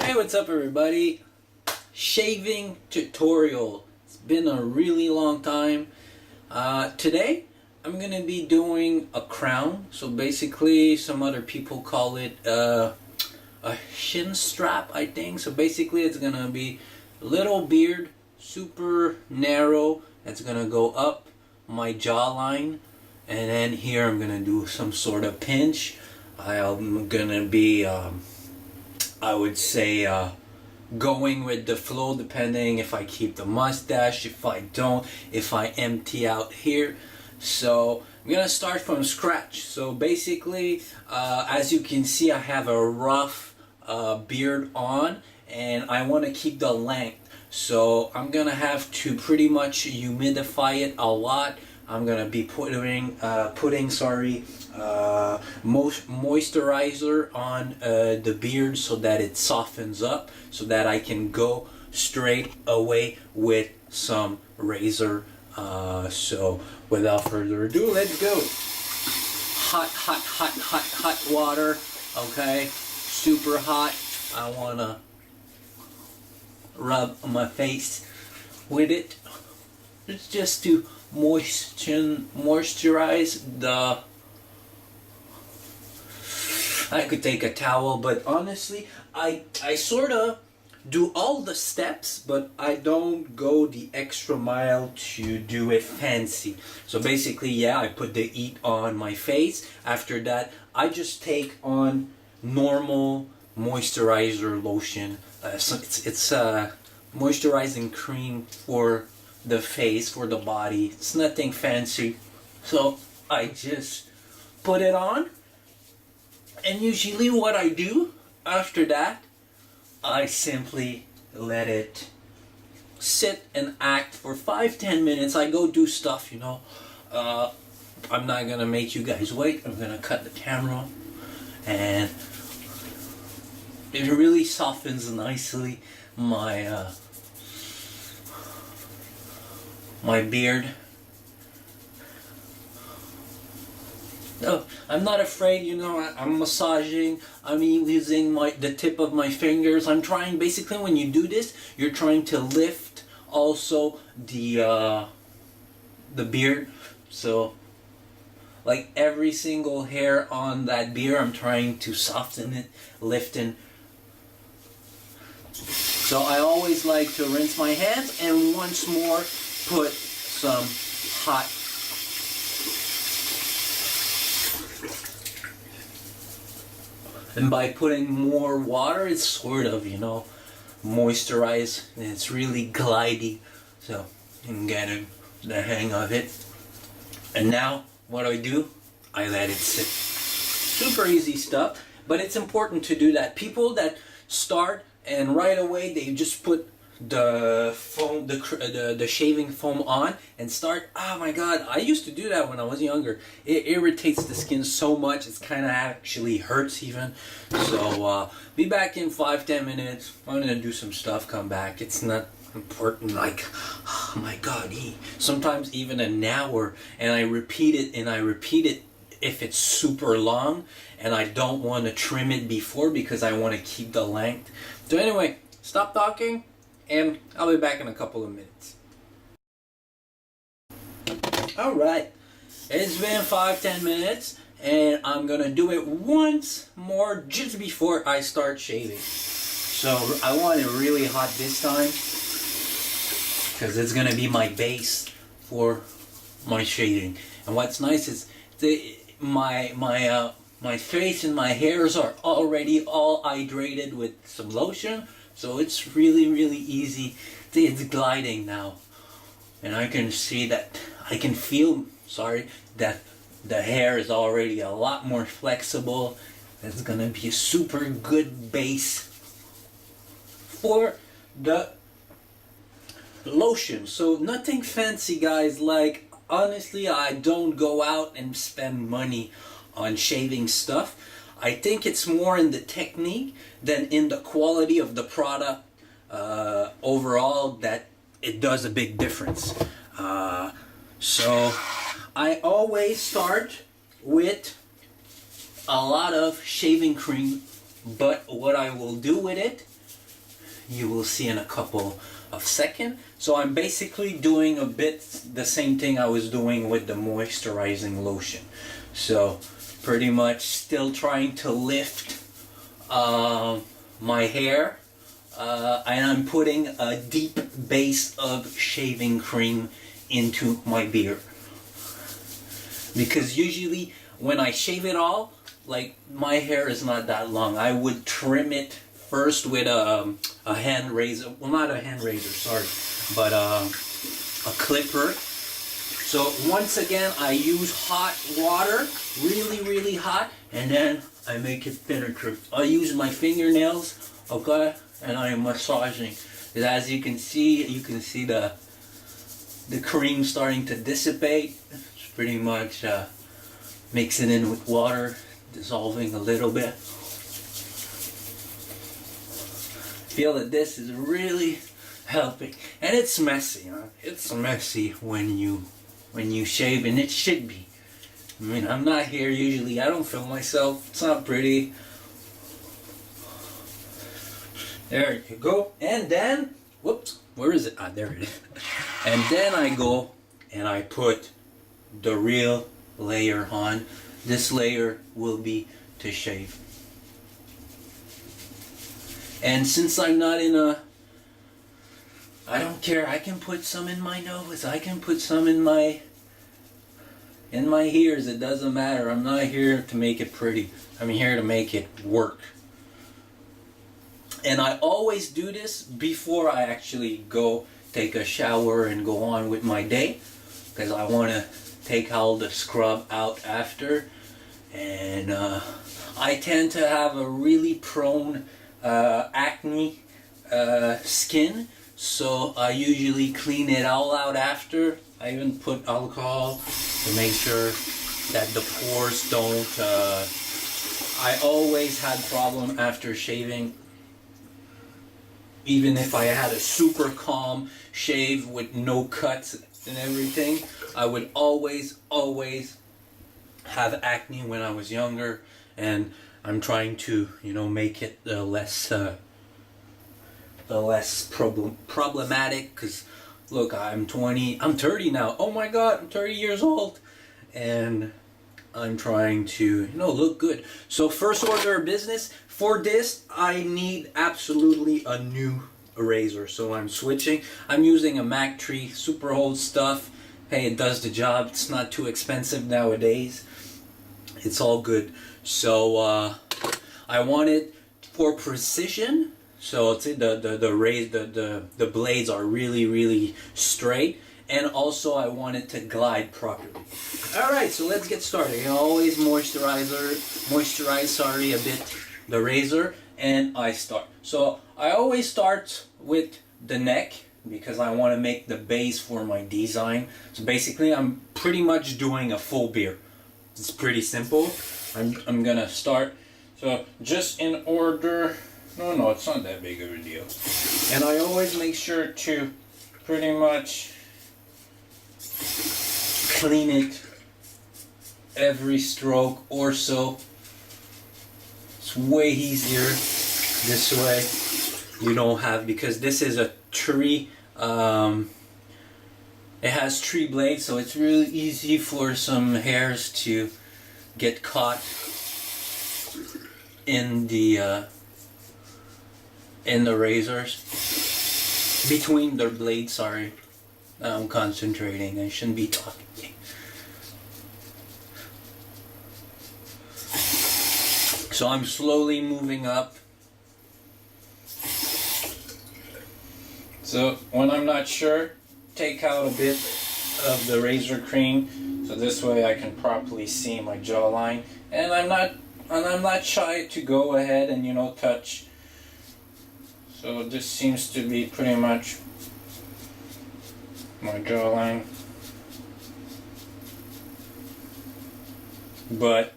Hey, what's up everybody? Shaving tutorial. It's been a really long time. Today I'm gonna be doing a crown. So basically some other people call it a shin strap, I think. So basically it's gonna be a little beard, super narrow. It's gonna go up my jawline, and then here I'm gonna do some sort of pinch. I'm gonna be I would say going with the flow, depending if I keep the mustache, if I don't, if I empty out here. So I'm gonna start from scratch. So basically, as you can see, I have a rough beard on, and I want to keep the length. So I'm gonna have to pretty much humidify it a lot. I'm gonna be putting moisturizer on the beard so that it softens up, so that I can go straight away with some razor. So without further ado, let's go. Hot water. Okay, super hot. I wanna rub my face with it. It's just to moisturize the. I could take a towel, but honestly, I sort of do all the steps, but I don't go the extra mile to do it fancy. So basically, yeah, I put the heat on my face. After that, I just take on normal moisturizer lotion. So it's a moisturizing cream for the face, for the body. It's nothing fancy. So I just put it on. And usually what I do after that, I simply let it sit and act for 5-10 minutes. I go do stuff, you know. I'm not gonna make you guys wait. I'm gonna cut the camera, and it really softens nicely my my beard. No, I'm not afraid, you know. I'm massaging. I'm using the tip of my fingers. I'm trying, basically when you do this, you're trying to lift also the beard. So like every single hair on that beard, I'm trying to soften it, lifting. So I always like to rinse my hands and once more put some hot . And by putting more water, it's sort of, you know, moisturized, and it's really glidey. So I'm getting the hang of it. And now what do? I let it sit. Super easy stuff, but it's important to do that. People that start and right away they just put the foam, the shaving foam on and start. Oh my god, I used to do that when I was younger. It irritates the skin so much, it's kind of actually hurts even. So be back in 5-10 minutes. I'm gonna do some stuff, come back. It's not important like, oh my god, sometimes even an hour, and I repeat it if it's super long and I don't want to trim it before because I want to keep the length. So anyway, stop talking, and I'll be back in a couple of minutes. Alright, it's been 5-10 minutes, and I'm gonna do it once more just before I start shaving. So I want it really hot this time, because it's gonna be my base for my shaving. And what's nice is my face and my hairs are already all hydrated with some lotion. So it's really easy. It's gliding now. And I can see that, I can feel, that the hair is already a lot more flexible. It's gonna be a super good base for the lotion. So nothing fancy, guys. Like, honestly, I don't go out and spend money on shaving stuff. I think it's more in the technique than in the quality of the product overall that it does a big difference. So I always start with a lot of shaving cream, but what I will do with it you will see in a couple of seconds. So I'm basically doing a bit the same thing I was doing with the moisturizing lotion. So pretty much still trying to lift my hair, and I'm putting a deep base of shaving cream into my beard, because usually when I shave it all, like, my hair is not that long. I would trim it first with a hand razor. Well, not a hand razor, sorry, but a clipper. So once again, I use hot water, really hot, and then I make it penetrate. I use my fingernails, okay, and I am massaging. And as you can see the cream starting to dissipate. It's pretty much mix it in with water, dissolving a little bit. Feel that this is really helping, and it's messy, huh? It's messy when you shave, and it should be. I mean, I'm not here usually. I don't film myself. It's not pretty. There you go. And then, whoops, where is it? Ah, there it is. And then I go and I put the real layer on. This layer will be to shave. And since I'm not in a, I don't care, I can put some in my nose, I can put some in my ears, it doesn't matter. I'm not here to make it pretty. I'm here to make it work. And I always do this before I actually go take a shower and go on with my day, because I want to take all the scrub out after. And I tend to have a really prone acne skin, so I usually clean it all out after. I even put alcohol to make sure that the pores don't. I always had problem after shaving. Even if I had a super calm shave with no cuts and everything, I would always have acne when I was younger, and I'm trying to, make it less problematic. Because look, I'm 30 now. Oh my God, I'm 30 years old, and I'm trying to, look good. So first order of business for this, I need absolutely a new razor. So I'm switching. I'm using a Mac Tree super old stuff. Hey, it does the job. It's not too expensive nowadays. It's all good. So I want it for precision. So the blades are really straight, and also I want it to glide properly. All right, so let's get started. Always moisturize a bit the razor, and I start. So I always start with the neck, because I want to make the base for my design. So basically, I'm pretty much doing a full beard. It's pretty simple. I'm gonna start. So just in order. No, it's not that big of a deal. And I always make sure to pretty much clean it every stroke or so. It's way easier this way. You don't have, because this is a tree. It has tree blades, so it's really easy for some hairs to get caught in the razors, between the blades. Sorry, I'm concentrating. I shouldn't be talking. So I'm slowly moving up. So when I'm not sure, take out a bit of the razor cream, so this way I can properly see my jawline. And I'm not shy to go ahead and touch. So this seems to be pretty much my jawline. But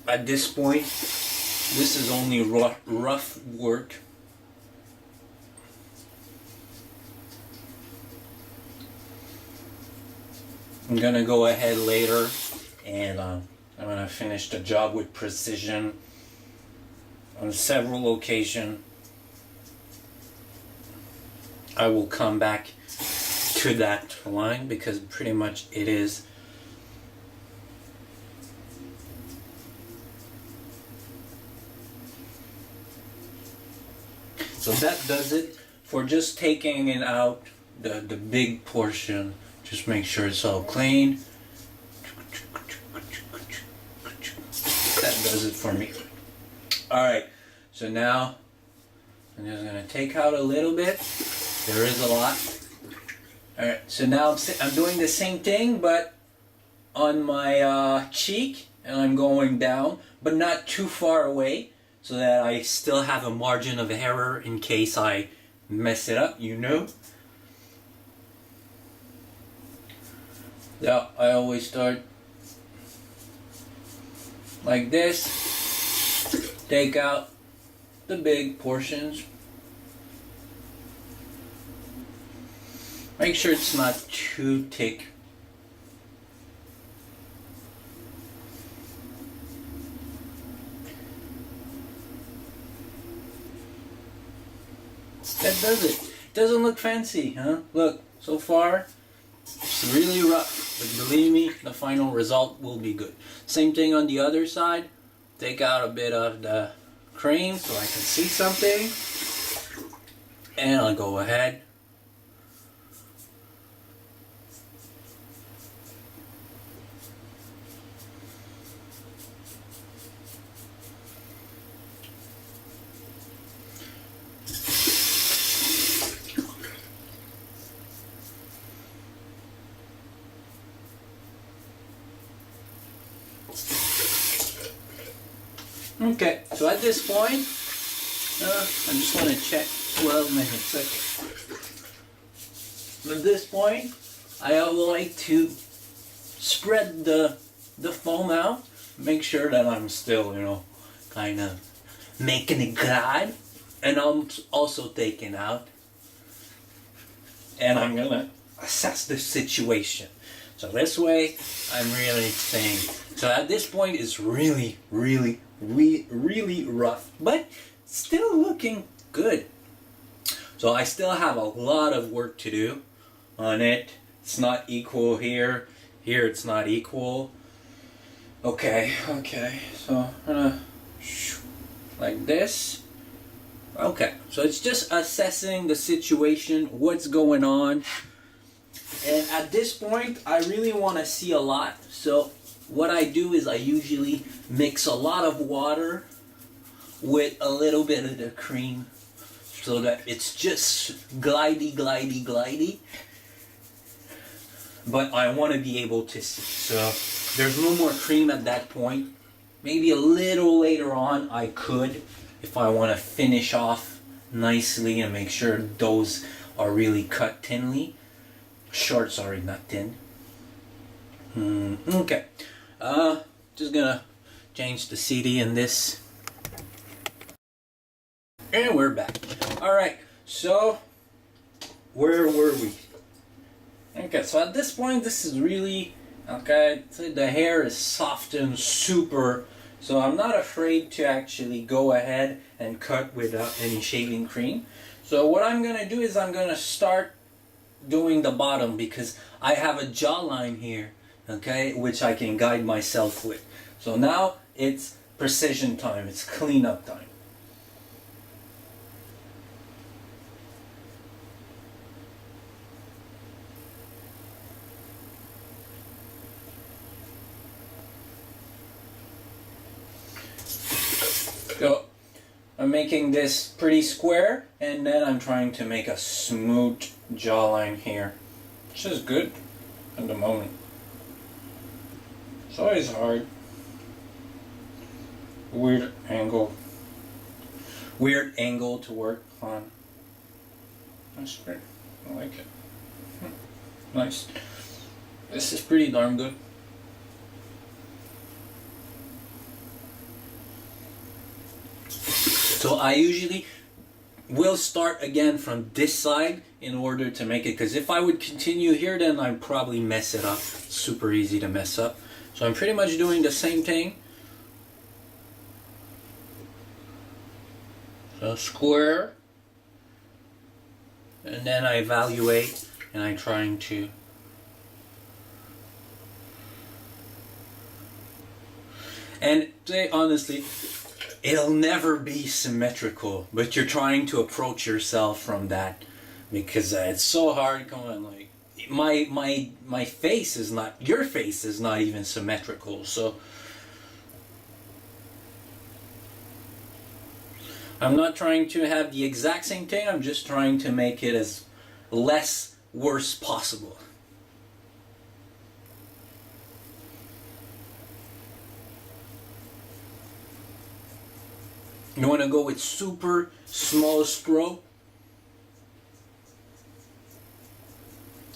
at this point, this is only rough work. I'm gonna go ahead later and I'm gonna finish the job with precision. on several occasions. I will come back to that line because pretty much it is. So that does it for just taking it out, the big portion. Just make sure it's all clean. That does it for me. Alright, so now I'm just going to take out a little bit. There is a lot. Alright, so now I'm doing the same thing but on my cheek, and I'm going down, but not too far away, so that I still have a margin of error in case I mess it up, you know. Yeah, I always start like this, take out the big portions. Make sure it's not too thick. That does it. Doesn't look fancy, huh? Look, so far, it's really rough, but believe me, the final result will be good. Same thing on the other side. Take out a bit of the cream so I can see something. And I'll go ahead. Okay, so at this point, I just want to check 12 minutes. Okay. At this point, I would like to spread the foam out. Make sure that I'm still, kind of making it glide. And I'm also taking out. And I'm going to assess the situation. So this way, I'm really saying. So at this point, it's really, really rough, but still looking good. So I still have a lot of work to do on it. It's not equal here. Here it's not equal. Okay. So I'm gonna like this. Okay. So it's just assessing the situation, what's going on. And at this point, I really want to see a lot. So what I do is I usually mix a lot of water with a little bit of the cream so that it's just glidey. But I want to be able to see. So there's no more cream at that point. Maybe a little later on I could, if I want to finish off nicely and make sure those are really cut thinly. Short, sorry, not thin. Okay. Just gonna change the CD in this. And we're back. Alright, so where were we? Okay, so at this point this is really, okay, the hair is soft and super, so I'm not afraid to actually go ahead and cut without any shaving cream. So what I'm gonna do is I'm gonna start doing the bottom because I have a jawline here, okay, which I can guide myself with. So now it's precision time, it's cleanup time. So I'm making this pretty square, and then I'm trying to make a smooth jawline here, which is good at the moment. It's always hard. Weird angle to work on. That's great. I like it. Nice. This is pretty darn good. So I usually will start again from this side in order to make it, because if I would continue here then I'd probably mess it up. It's super easy to mess up. So I'm pretty much doing the same thing. So square, and then I evaluate, and I'm trying to and say honestly, it'll never be symmetrical, but you're trying to approach yourself from that, because it's so hard. Come on, like my face is not, your face is not even symmetrical, so I'm not trying to have the exact same thing. I'm just trying to make it as less worse possible. You want to go with super small stroke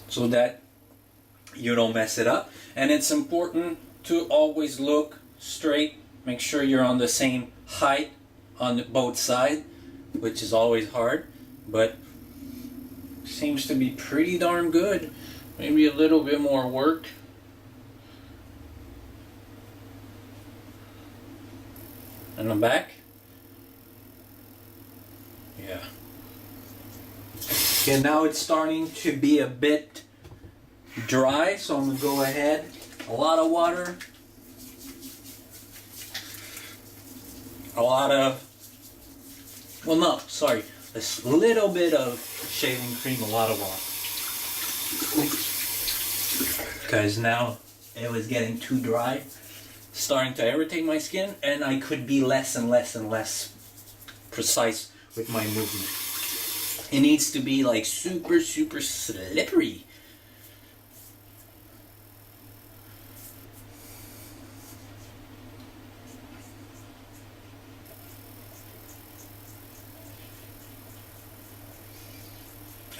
so that you don't mess it up. And it's important to always look straight. Make sure you're on the same height on both sides, which is always hard, but seems to be pretty darn good. Maybe a little bit more work. And the back. Yeah. Okay, now it's starting to be a bit dry, so I'm gonna go ahead. A lot of water. A lot of, well no, sorry. A little bit of shaving cream, a lot of water. Because now it was getting too dry, starting to irritate my skin, and I could be less and less and less precise with my movement. It needs to be like super slippery.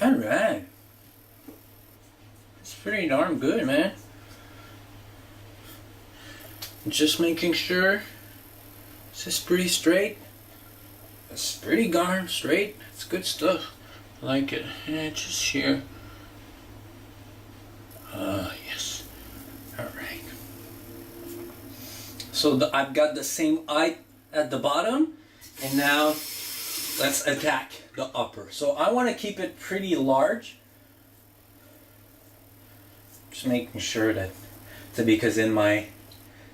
Alright. It's pretty darn good, man. Just making sure this is pretty straight. It's pretty darn straight. It's good stuff. I like it. Yeah, just here. Yes. Alright. So I've got the same height at the bottom, and now let's attack the upper. So I want to keep it pretty large. Just making sure that, because in my,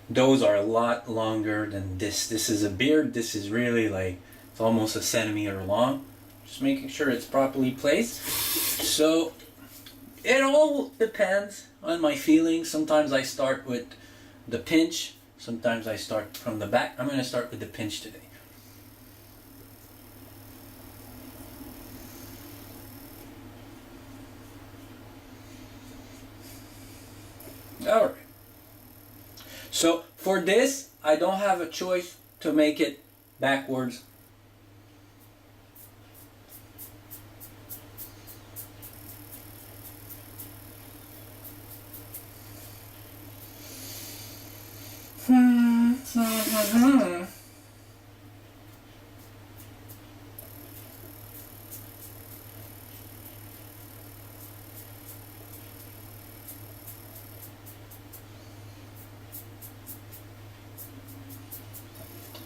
those are a lot longer than this. This is a beard. This is really like, it's almost a centimeter long. Just making sure it's properly placed. So it all depends on my feelings. Sometimes I start with the pinch. Sometimes I start from the back. I'm going to start with the pinch today. Alright. So for this, I don't have a choice to make it backwards.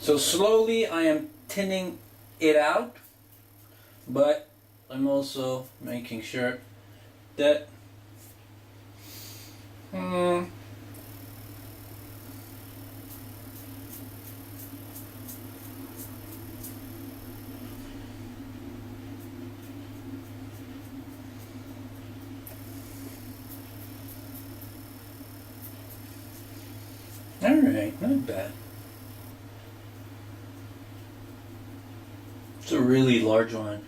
So slowly I am thinning it out, but I'm also making sure that alright, not bad. It's a really large one.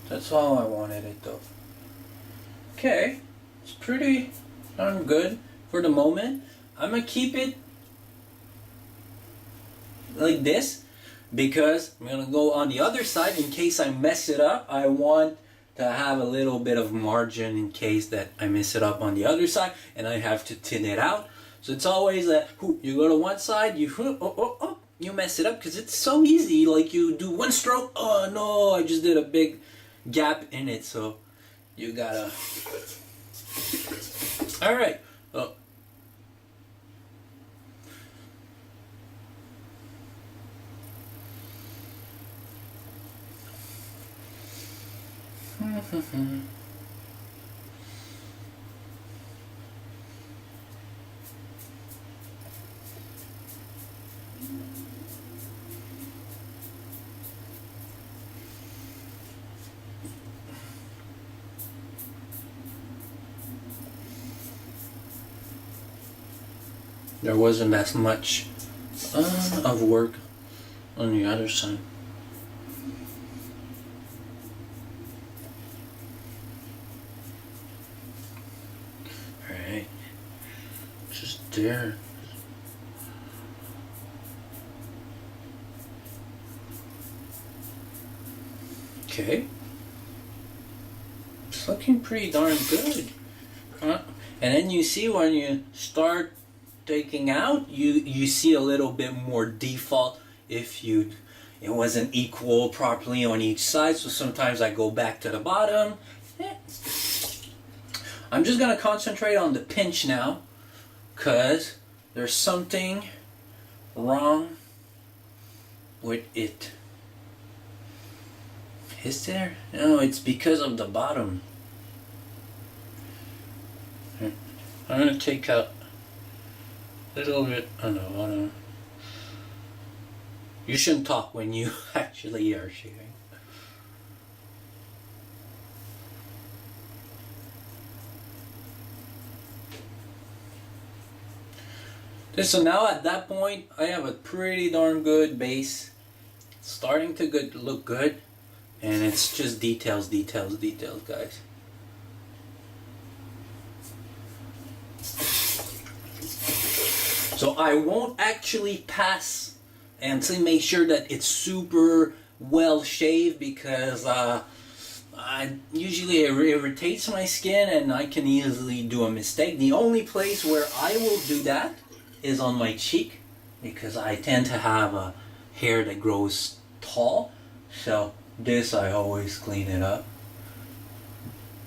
That's all I wanted it though. Okay, it's pretty darn good for the moment. I'm gonna keep it like this because I'm gonna go on the other side in case I mess it up. I want to have a little bit of margin in case that I mess it up on the other side and I have to thin it out. So it's always a, you go to one side, you mess it up because it's so easy. Like you do one stroke, oh no, I just did a big gap in it. So you gotta. All right. There wasn't as much of work on the other side. Alright, just there. Okay, it's looking pretty darn good. And then you see when you start taking out, you see a little bit more default if it wasn't equal properly on each side. So sometimes I go back to the bottom. I'm just gonna concentrate on the pinch now, cause there's something wrong with it. Is there? No, it's because of the bottom. I'm gonna take out a little bit. Oh no, oh no. You shouldn't talk when you actually are shaving. Okay, so now at that point, I have a pretty darn good base. It's starting to look good. And it's just details, details, details, guys. So I won't actually pass until make sure that it's super well shaved, because usually it irritates my skin and I can easily do a mistake. The only place where I will do that is on my cheek, because I tend to have a hair that grows tall. So this I always clean it up.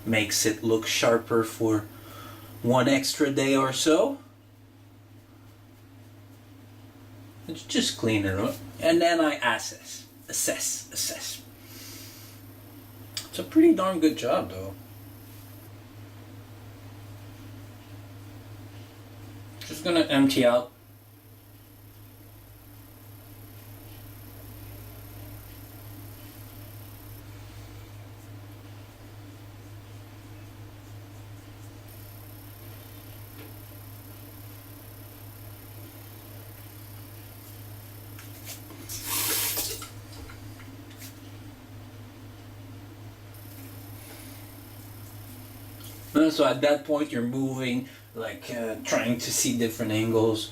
Makes it look sharper for one extra day or so. Let's just clean it up. And then I assess. It's a pretty darn good job though. Just gonna empty out. So at that point you're moving, like trying to see different angles.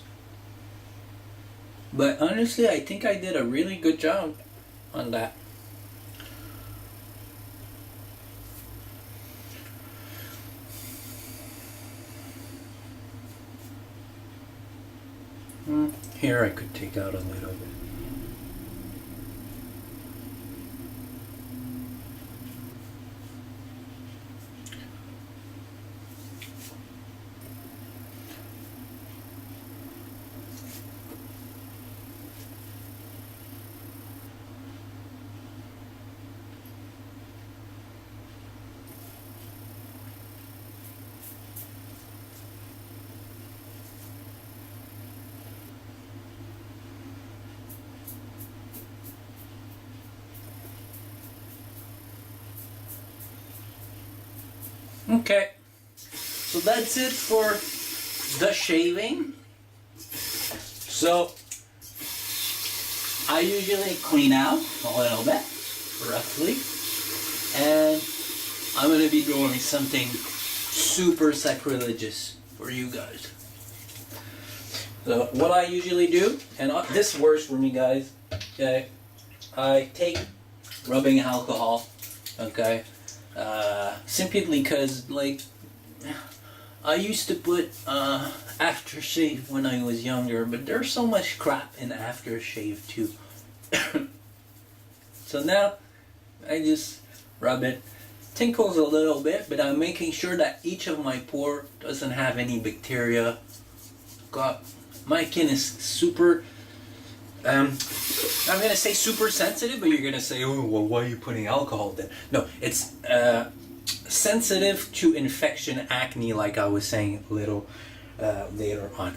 But honestly, I think I did a really good job on that. Here I could take out a little bit. Okay, so that's it for the shaving. So I usually clean out a little bit, roughly, and I'm going to be doing something super sacrilegious for you guys. So what I usually do, and this works for me, guys, okay, I take rubbing alcohol, okay, simply because, like, I used to put aftershave when I was younger, but there's so much crap in aftershave too. So now I just rub it. Tinkles a little bit, but I'm making sure that each of my pore doesn't have any bacteria. God, my skin is super I'm gonna say super sensitive, but you're gonna say, oh, well, why are you putting alcohol then? No, it's sensitive to infection, acne, like I was saying a little later on.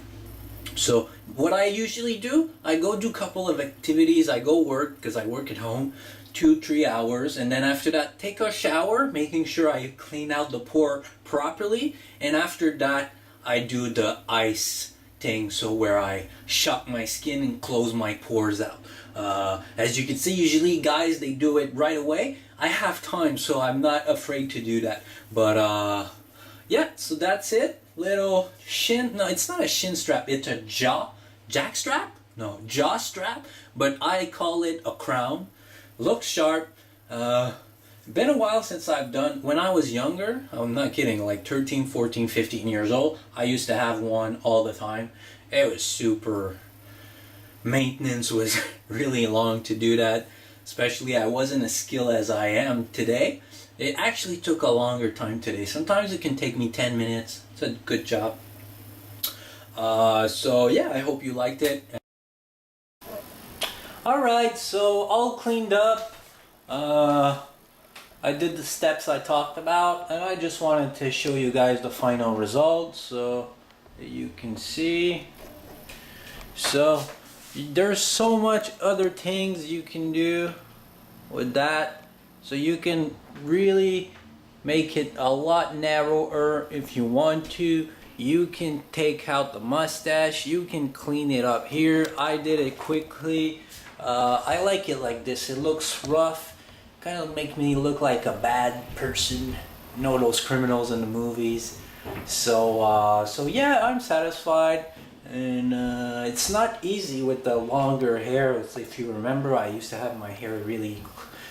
So what I usually do, I go do a couple of activities. I go work, because I work at home, 2-3 hours, and then after that take a shower, making sure I clean out the pore properly, and after that I do the ice thing, so where I shock my skin and close my pores out. As you can see, usually guys, they do it right away. I have time, so I'm not afraid to do that. But yeah, so that's it. Little shin, no, it's not a shin strap, it's a jack strap? No, jaw strap, but I call it a crown. Looks sharp. Been a while since I've done, when I was younger, I'm not kidding, like 13, 14, 15 years old, I used to have one all the time. It was super, maintenance was really long to do that, especially I wasn't as skilled as I am today. It actually took a longer time today. Sometimes it can take me 10 minutes. It's a good job. So yeah, I hope you liked it. Alright, so all cleaned up. I did the steps I talked about, and I just wanted to show you guys the final result so you can see. So there's so much other things you can do with that. So you can really make it a lot narrower if you want to. You can take out the mustache, you can clean it up here. I did it quickly. I like it like this. It looks rough, kind of make me look like a bad person. You know, those criminals in the movies. So yeah, I'm satisfied. And it's not easy with the longer hair. If you remember, I used to have my hair really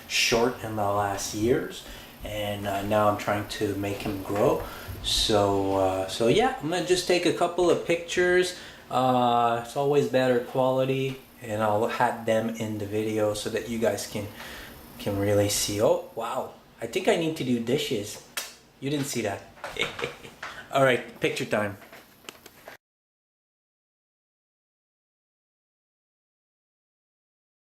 short in the last years, and now I'm trying to make him grow. So yeah, I'm gonna just take a couple of pictures. It's always better quality, and I'll add them in the video so that you guys can really see. Oh wow, I think I need to do dishes. You didn't see that. All right, picture time.